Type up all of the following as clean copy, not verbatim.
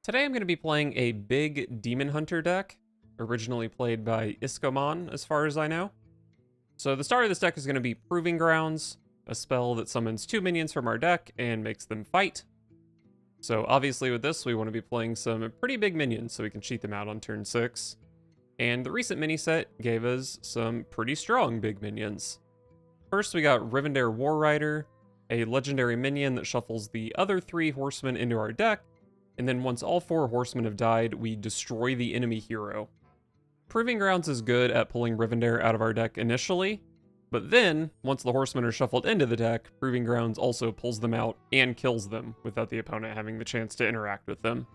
Today I'm going to be playing a big Demon Hunter deck, originally played by Iskomon, as far as I know. So the start of this deck is going to be Proving Grounds, a spell that summons 2 minions from our deck and makes them fight. So obviously with this, we want to be playing some pretty big minions so we can cheat them out on turn 6. And the recent mini set gave us some pretty strong big minions. First we got Rivendare War Rider, a legendary minion that shuffles the other 3 Horsemen into our deck, and then once all 4 Horsemen have died, we destroy the enemy hero. Proving Grounds is good at pulling Rivendare out of our deck initially, but then, once the Horsemen are shuffled into the deck, Proving Grounds also pulls them out and kills them without the opponent having the chance to interact with them.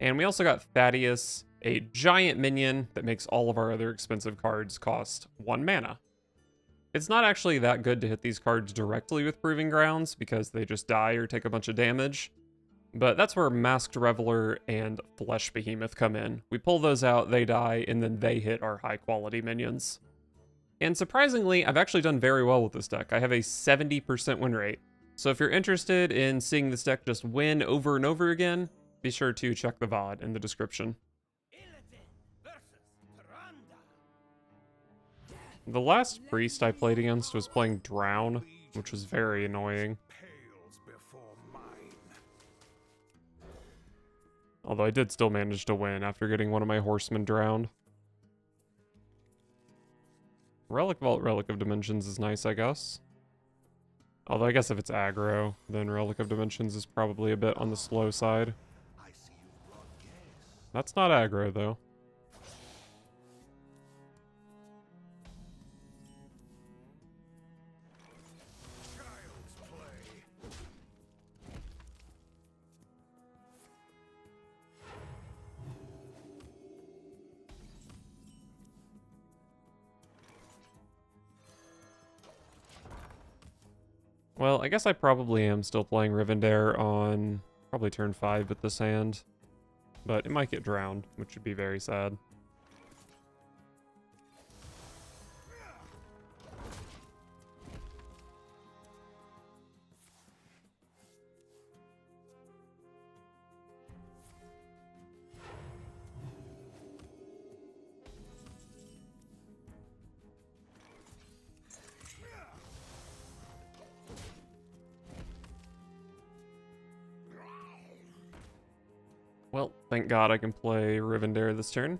And we also got Thaddeus, a giant minion that makes all of our other expensive cards cost 1 mana. It's not actually that good to hit these cards directly with Proving Grounds because they just die or take a bunch of damage. But that's where Masked Reveler and Flesh Behemoth come in. We pull those out, they die, and then they hit our high quality minions. And surprisingly, I've actually done very well with this deck. I have a 70% win rate. So if you're interested in seeing this deck just win over and over again, be sure to check the VOD in the description. The last priest I played against was playing Drown, which was very annoying. Although I did still manage to win after getting one of my horsemen drowned. Relic Vault, Relic of Dimensions is nice, I guess. Although I guess if it's aggro, then Relic of Dimensions is probably a bit on the slow side. That's not aggro, though. Well, I guess I probably am still playing Rivendare on probably turn 5 with this hand. But it might get drowned, which would be very sad. Well, thank God I can play Rivendare this turn.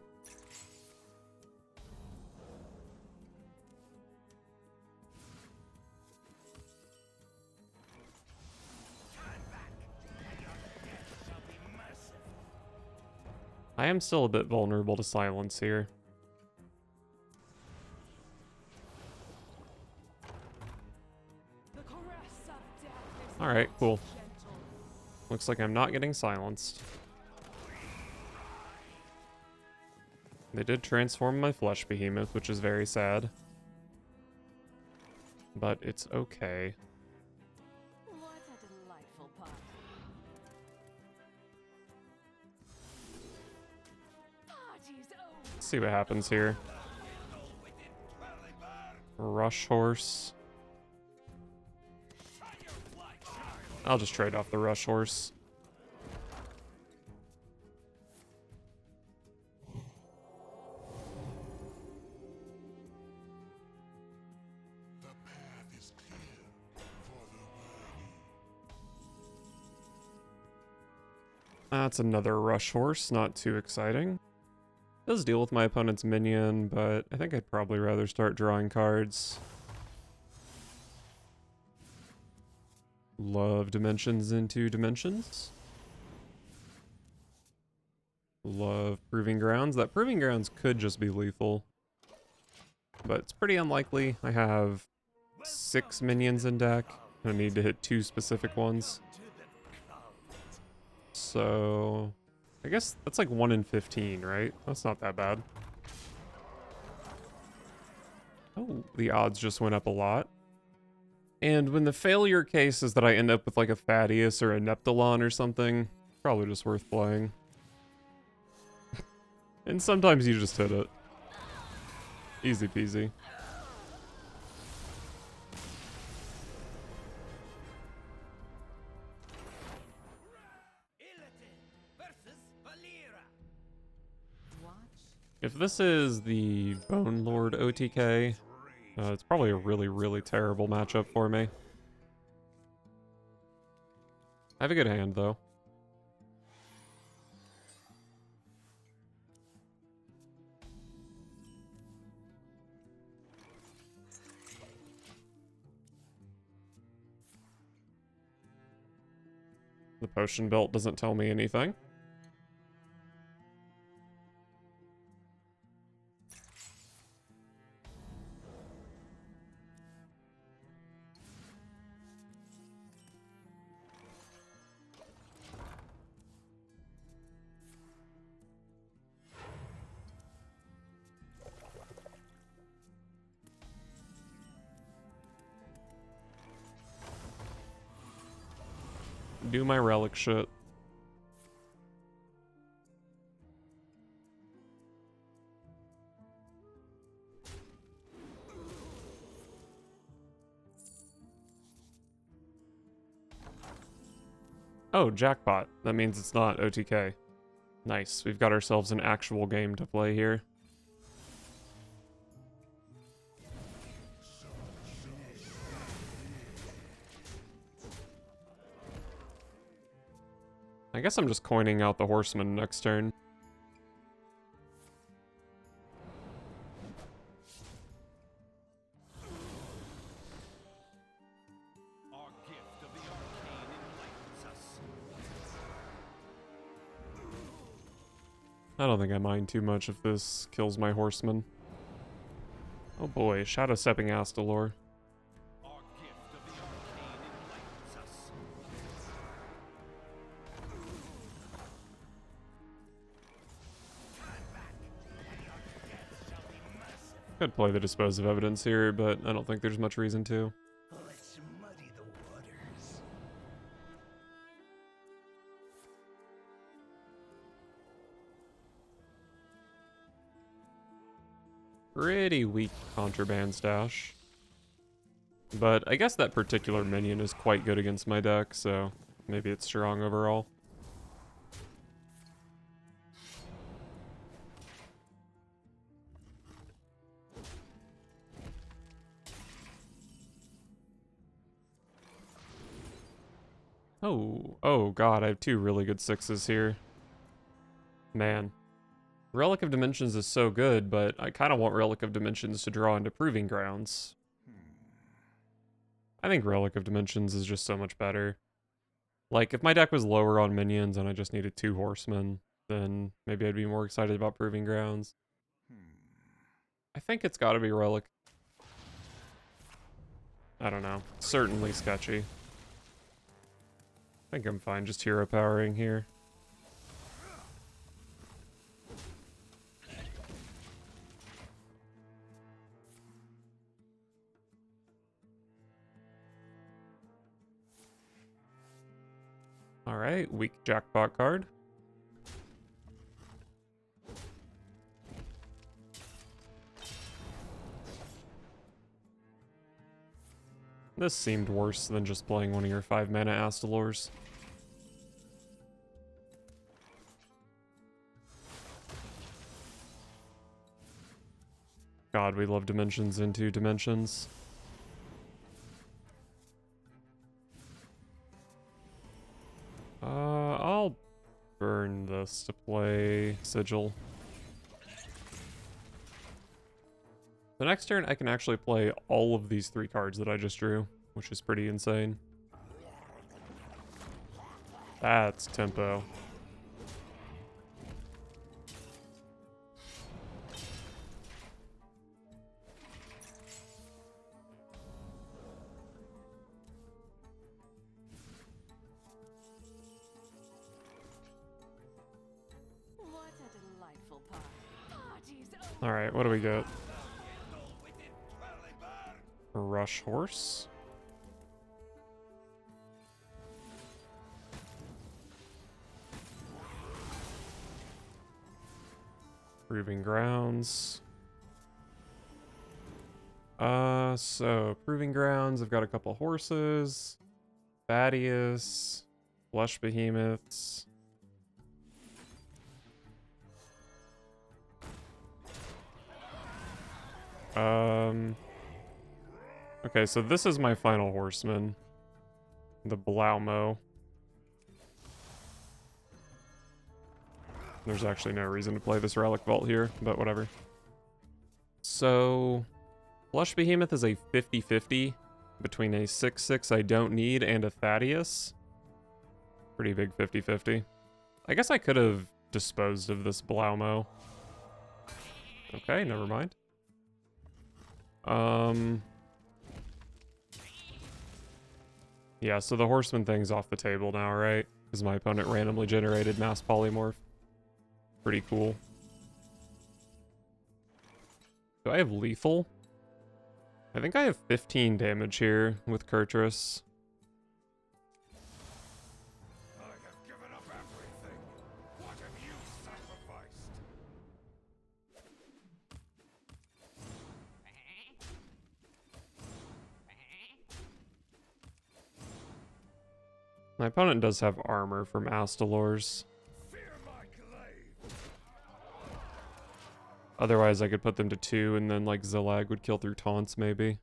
I am still a bit vulnerable to silence here. Alright, cool. Looks like I'm not getting silenced. They did transform my Flesh Behemoth, which is very sad. But it's okay. What a delightful party. Party's over. Let's see what happens here. Rush Horse. I'll just trade off the Rush Horse. That's another Rush Horse, not too exciting. Does deal with my opponent's minion, but I think I'd probably rather start drawing cards. Love Dimensions into Dimensions. Love Proving Grounds. That Proving Grounds could just be lethal, but it's pretty unlikely. I have 6 minions in deck. I need to hit 2 specific ones. So, I guess that's like 1 in 15, right? That's not that bad. Oh, the odds just went up a lot. And when the failure case is that I end up with like a Thaddeus or a Neptulon or something, probably just worth playing. And sometimes you just hit it. Easy peasy. versus If this is the Bone Lord OTK, it's probably a really, really terrible matchup for me. I have a good hand, though. The potion belt doesn't tell me anything. Do my relic shit. Oh, jackpot. That means it's not OTK. Nice. We've got ourselves an actual game to play here. I guess I'm just coining out the Horsemen next turn. I don't think I mind too much if this kills my Horseman. Oh boy, Shadow Stepping Astalor. Could play the Dispose of Evidence here, but I don't think there's much reason to. Let's muddy the waters. Pretty weak Contraband Stash. But I guess that particular minion is quite good against my deck, so maybe it's strong overall. Oh god, I have two really good 6s here. Man. Relic of Dimensions is so good, but I kind of want Relic of Dimensions to draw into Proving Grounds. I think Relic of Dimensions is just so much better. Like, if my deck was lower on minions and I just needed 2 Horsemen, then maybe I'd be more excited about Proving Grounds. I think it's gotta be Relic. I don't know. Certainly sketchy. I think I'm fine just hero powering here. Alright, weak jackpot card. This seemed worse than just playing one of your 5-mana Astalors. God, we love dimensions into dimensions. I'll burn this to play Sigil. The next turn, I can actually play all of these 3 cards that I just drew, which is pretty insane. That's tempo. What a delightful party's over. Alright, what do we got? A Rush Horse. Proving Grounds. So Proving Grounds, I've got a couple horses. Thaddeus. Flesh Behemoths. Okay, so this is my final horseman. The Blaumo. There's actually no reason to play this Relic Vault here, but whatever. So, Flush Behemoth is a 50-50 between a 6/6 I don't need and a Thaddeus. Pretty big 50-50. I guess I could have disposed of this Blaumo. Okay, never mind. Yeah, so the Horseman thing's off the table now, right? Because my opponent randomly generated Mass Polymorph. Pretty cool. Do I have lethal? I think I have 15 damage here with Kurtrus. I have given up everything. What have you sacrificed? My opponent does have armor from Astalors. Fear my glaive. Otherwise, I could put them to 2, and then, like, Zillag would kill through taunts, maybe.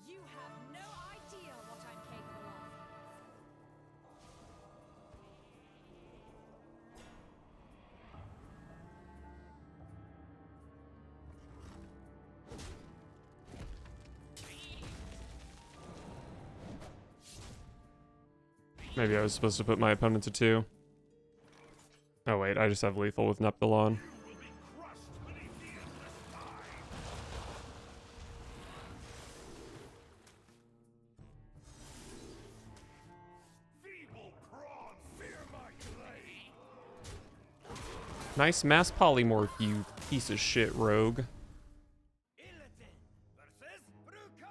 You have no idea what I'm capable of. Maybe I was supposed to put my opponent to 2. Oh wait, I just have lethal with Neptulon. You will be crushed beneath the endless tide. Feeble prawn, fear my glaive. Nice Mass Polymorph, you piece of shit rogue. Illidan versus Brucon.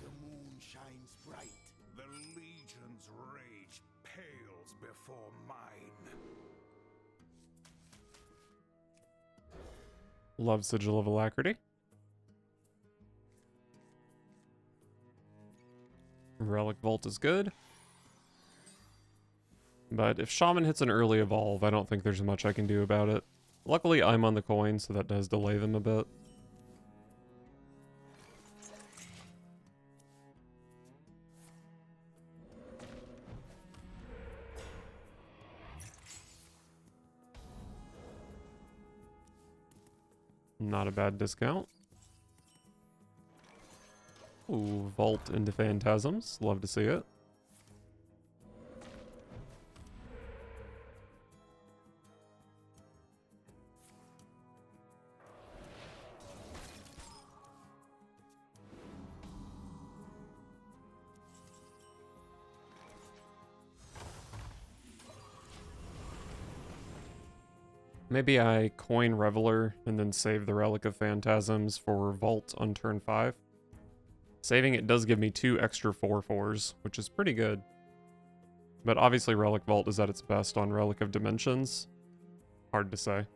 The moon shines bright. The Legion's rage pales before mine. Love Sigil of Alacrity. Relic Vault is good. But if Shaman hits an early evolve, I don't think there's much I can do about it. Luckily, I'm on the coin, so that does delay them a bit. Not a bad discount. Ooh, Vault into Phantasms. Love to see it. Maybe I coin Reveler and then save the Relic of Phantasms for Vault on turn 5. Saving it does give me 2 extra 4/4s, which is pretty good. But obviously Relic Vault is at its best on Relic of Dimensions. Hard to say.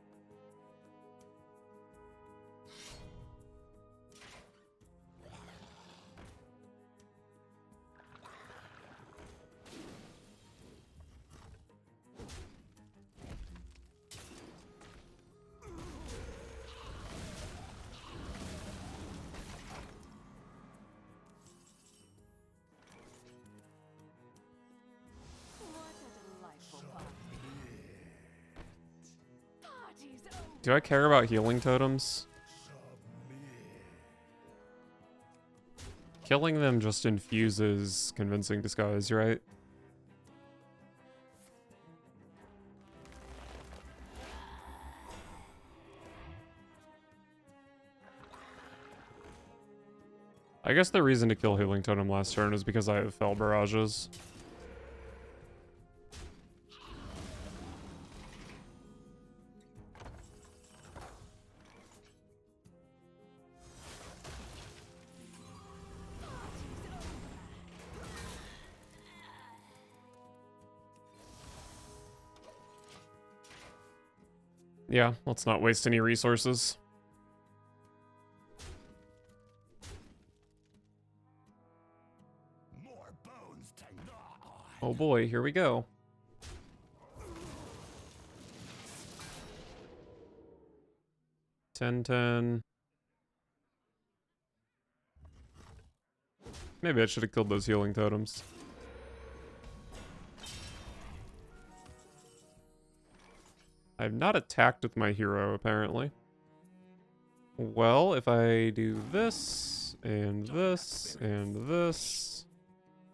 What a delightful party's over. Do I care about healing totems? Killing them just infuses Convincing Disguise, right? I guess the reason to kill Healing Totem last turn is because I have Fell Barrages. Yeah, let's not waste any resources. More bones Oh boy, here we go. Ten. Maybe I should have killed those healing totems. I've not attacked with my hero, apparently. Well, if I do this, and this, and this,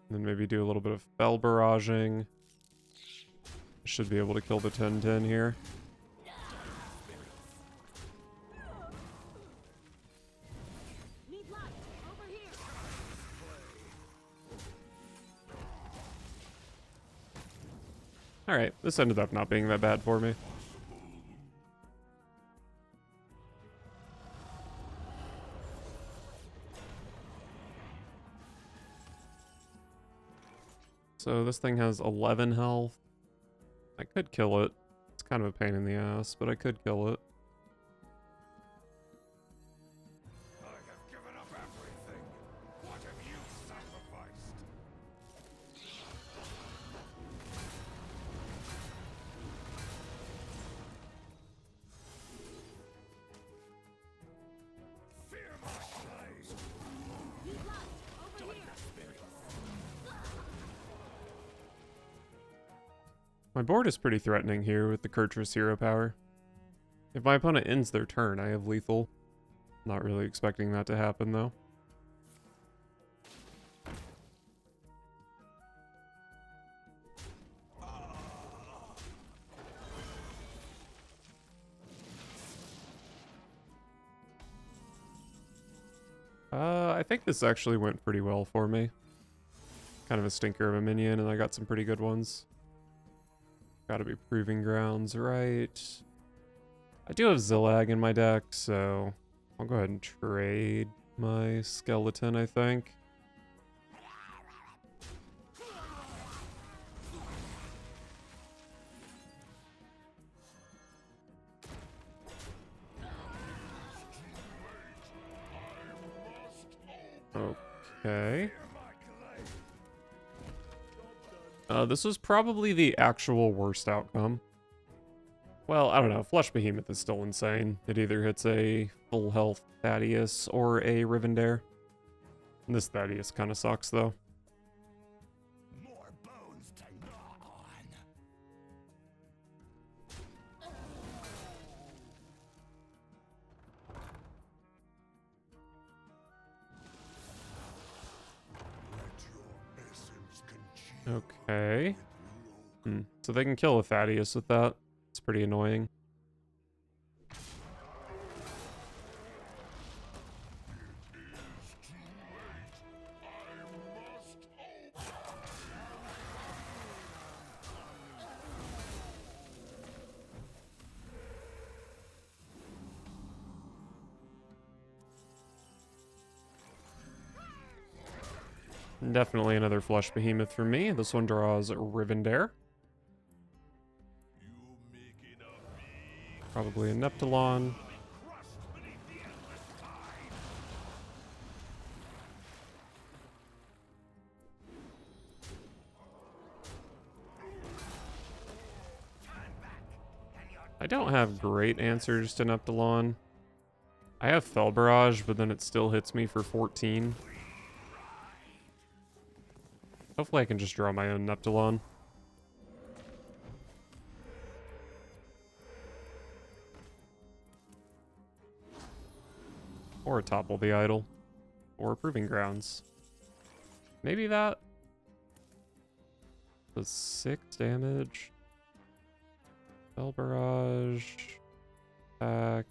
and then maybe do a little bit of spell barraging, I should be able to kill the 10-10 here. Need light over here. Alright, this ended up not being that bad for me. So this thing has 11 health. I could kill it. It's kind of a pain in the ass, but I could kill it. I have given up everything. What have you sacrificed? Fear my blade. Need light over here. My board is pretty threatening here with the Kurtrus hero power. If my opponent ends their turn, I have lethal. Not really expecting that to happen, though. I think this actually went pretty well for me. Kind of a stinker of a minion, and I got some pretty good ones. Gotta be Proving Grounds, right? I do have Zillag in my deck, so I'll go ahead and trade my skeleton, I think. Okay. This was probably the actual worst outcome. Well, I don't know. Flesh Behemoth is still insane. It either hits a full health Thaddeus or a Rivendare. And this Thaddeus kind of sucks, though. More bones to gnaw on. Let your essence congeal. Okay. So they can kill a Thaddeus with that. It's pretty annoying. Definitely another Flesh Behemoth for me. This one draws Rivendare. Probably a Neptulon. I don't have great answers to Neptulon. I have Fel Barrage, but then it still hits me for 14. Hopefully I can just draw my own Neptulon. Or topple the idol. Or Proving Grounds. Maybe that does 6 damage. Fel Barrage. Attack.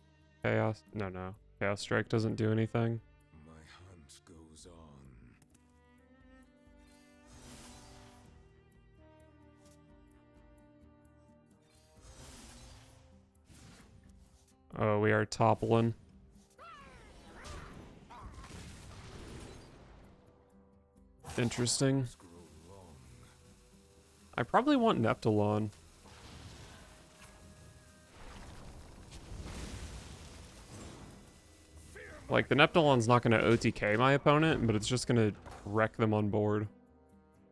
Chaos. No. Chaos Strike doesn't do anything. My hunt goes on. Oh, we are toppling. Interesting. I probably want Neptulon. Like, the Neptulon's not going to OTK my opponent, but it's just going to wreck them on board.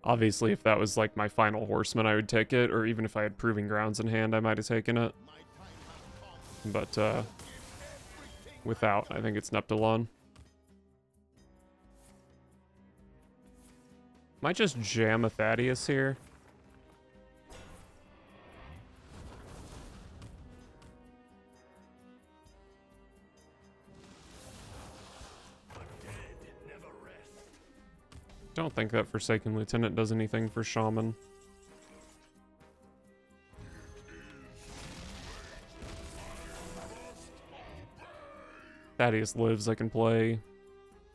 Obviously, if that was like my final Horseman, I would take it, or even if I had Proving Grounds in hand, I might have taken it. But, without, I think it's Neptulon. Might just jam a Thaddeus here. Don't think that Forsaken Lieutenant does anything for Shaman. Thaddeus lives, I can play.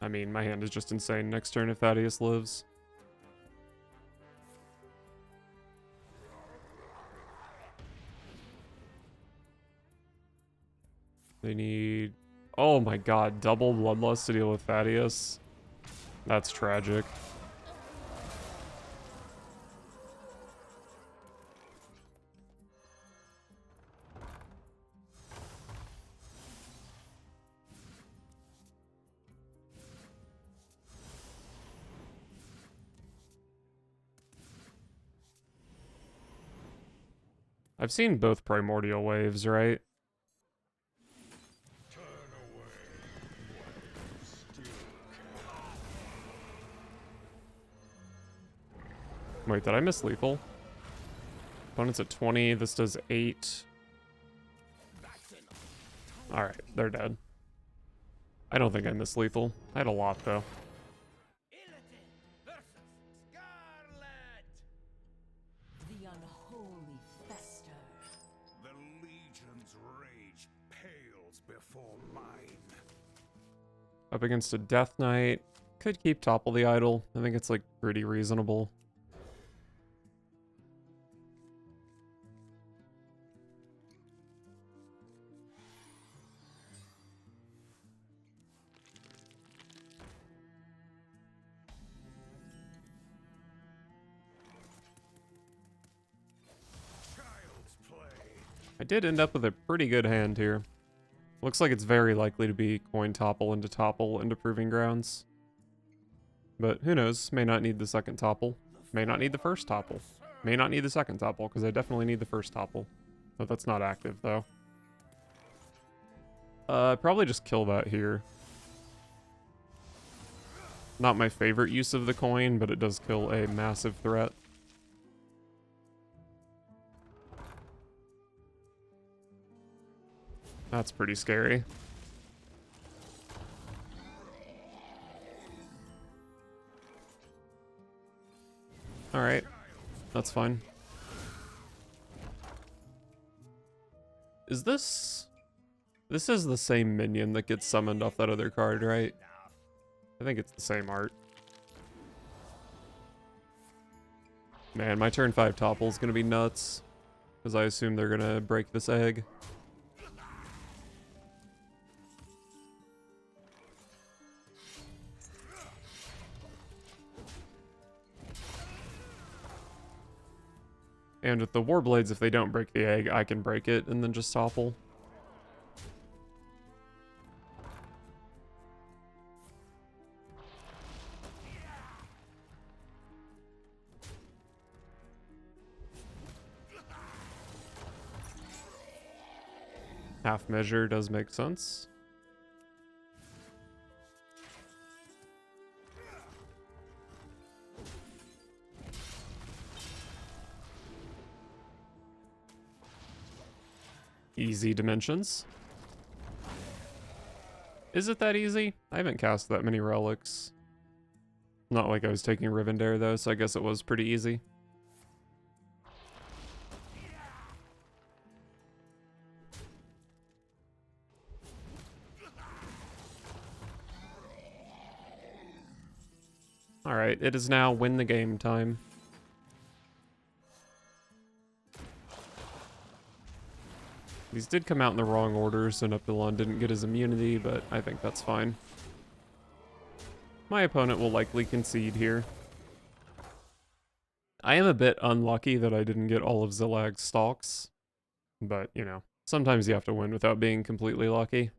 I mean, my hand is just insane next turn if Thaddeus lives. They need... Oh my god, double Bloodlust to deal with Thaddeus. That's tragic. I've seen both Primordial Waves, right? Wait, did I miss lethal? Opponent's at 20, this does 8. Alright, they're dead. I don't think I missed lethal. I had a lot, though. The unholy fester. The Legion's rage pales before mine. Up against a Death Knight. Could keep Topple the Idol. I think it's, like, pretty reasonable. I did end up with a pretty good hand here. Looks like it's very likely to be coin topple into Proving Grounds. But who knows, may not need the second topple. May not need the first topple. May not need the second topple, because I definitely need the first topple. But that's not active, though. Probably just kill that here. Not my favorite use of the coin, but it does kill a massive threat. That's pretty scary. Alright, that's fine. Is this... This is the same minion that gets summoned off that other card, right? I think it's the same art. Man, my turn 5 topple is gonna be nuts. Because I assume they're gonna break this egg. And with the Warblades, if they don't break the egg, I can break it and then just topple. Half measure does make sense. Easy dimensions. Is it that easy? I haven't cast that many relics. Not like I was taking Rivendare though, so I guess it was pretty easy. Alright, it is now win the game time. These did come out in the wrong order, so Neptulon didn't get his immunity, but I think that's fine. My opponent will likely concede here. I am a bit unlucky that I didn't get all of Zilag's stalks, but, you know, sometimes you have to win without being completely lucky.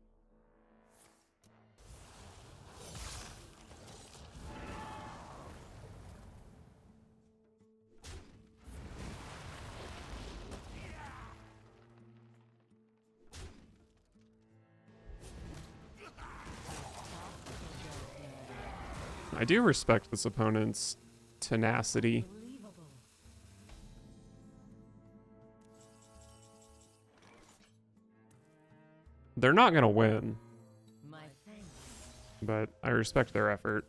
I do respect this opponent's tenacity. They're not gonna win, but I respect their effort.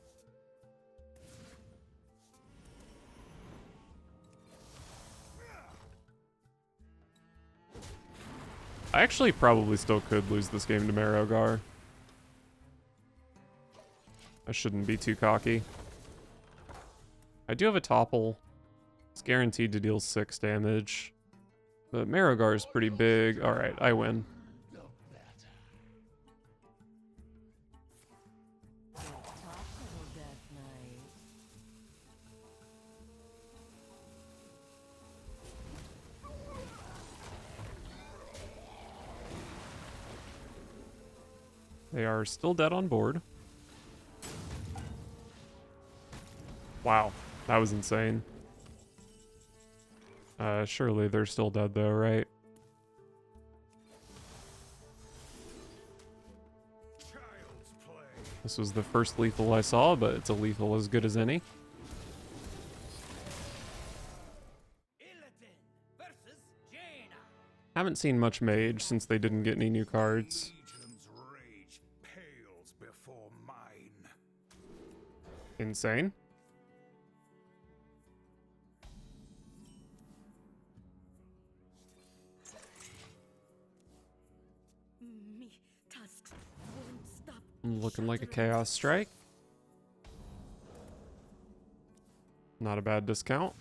I actually probably still could lose this game to Marrowgar. I shouldn't be too cocky. I do have a topple. It's guaranteed to deal 6 damage. But Marrowgar is pretty big. Alright, I win. They are still dead on board. Wow, that was insane. Surely they're still dead though, right? This was the first lethal I saw, but it's a lethal as good as any. Haven't seen much mage since they didn't get any new cards. Insane. Looking like a Chaos Strike. Not a bad discount.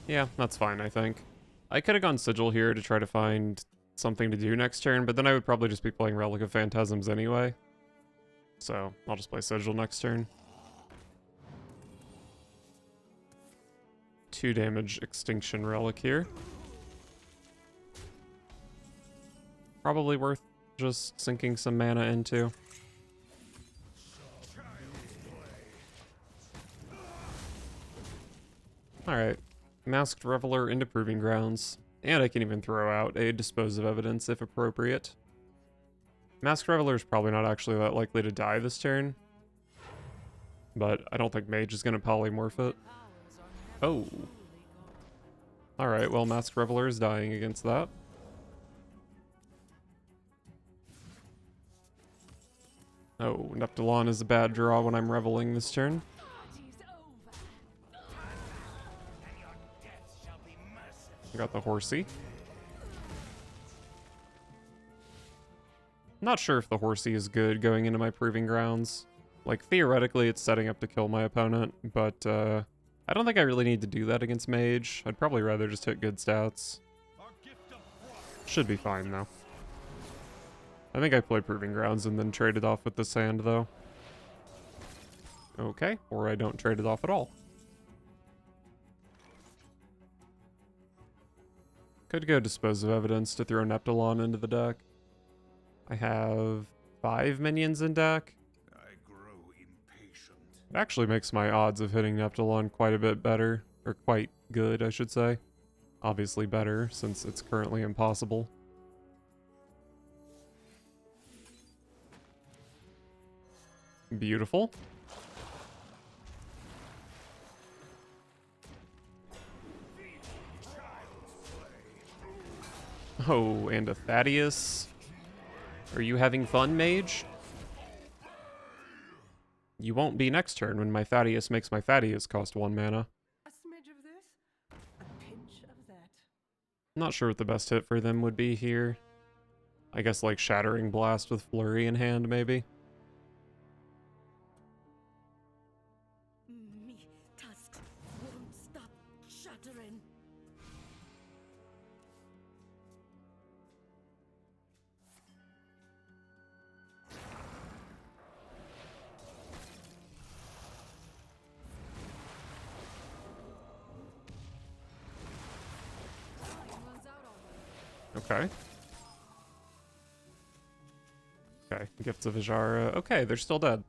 Yeah, that's fine, I think. I could have gone Sigil here to try to find something to do next turn, but then I would probably just be playing Relic of Phantasms anyway. So, I'll just play Sigil next turn. 2 damage Extinction Relic here. Probably worth just sinking some mana into. Alright. Masked Reveler into Proving Grounds. And I can even throw out a Dispose of Evidence if appropriate. Masked Reveler is probably not actually that likely to die this turn. But I don't think Mage is going to polymorph it. Oh. Alright, well, Masked Reveler is dying against that. Oh, Neptulon is a bad draw when I'm reveling this turn. I got the Horsey. Not sure if the Horsey is good going into my Proving Grounds. Like, theoretically, it's setting up to kill my opponent, but I don't think I really need to do that against Mage. I'd probably rather just hit good stats. Should be fine, though. I think I played Proving Grounds and then traded off with this hand, though. Okay, or I don't trade it off at all. Could go Dispose of Evidence to throw Neptulon into the deck. I have 5 minions in deck. I grow impatient. It actually makes my odds of hitting Neptulon quite a bit better. Or quite good, I should say. Obviously better, since it's currently impossible. Beautiful. Oh, and a Thaddeus. Are you having fun, Mage? You won't be next turn when my Thaddeus makes my Thaddeus cost 1 mana. A smidge of this, a pinch of that. Not sure what the best hit for them would be here. I guess like Shattering Blast with Flurry in hand, maybe. Me tusks won't stop shattering. Okay. Okay, Gifts of Ajara. Okay, they're still dead.